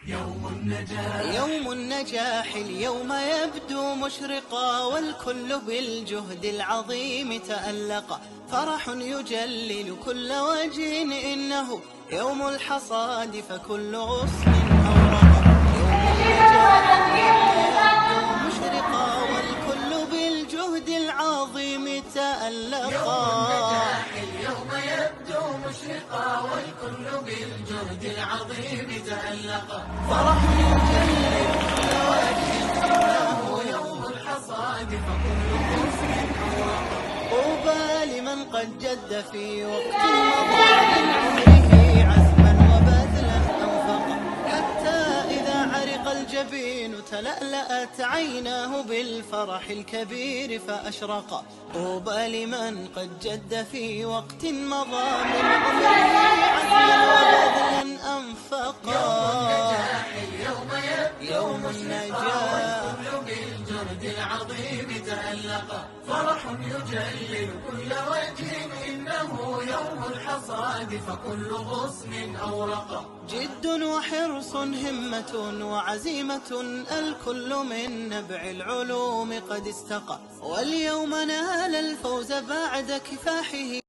يوم النجاح اليوم يبدو مشرقا، والكل بالجهد العظيم تألقا. فرح يجلل كل وجه، إنه يوم الحصاد فكل غصن أورقا. يوم النجاح اليوم يبدو مشرقا، والكل بالجهد العظيم تألقا. اليوم يبدو مشرقا، والكل بالجهد العظيم تألقا. فرح يجلل كل وجه، إنه يوم الحصاد فكل غصن أورقا. طوبى لمن قد جد في وقت مضى من عمره عزما وبذلا أنفقا، حتى إذا عرق الجبين تلألأت عيناه بالفرح الكبير فأشرقا. طوبى لمن قد جد في وقت مضى من عمره عزما وبذلا أنفقا. يوم النجاح بالجهد العظيم تألقا. فرح يجلل كل وجه، إنه يوم الحصاد فكل غصن أورقا. جد وحرص همة وعزيمة، الكل من نبع العلوم قد استقى، واليوم نال الفوز بعد كفاحه.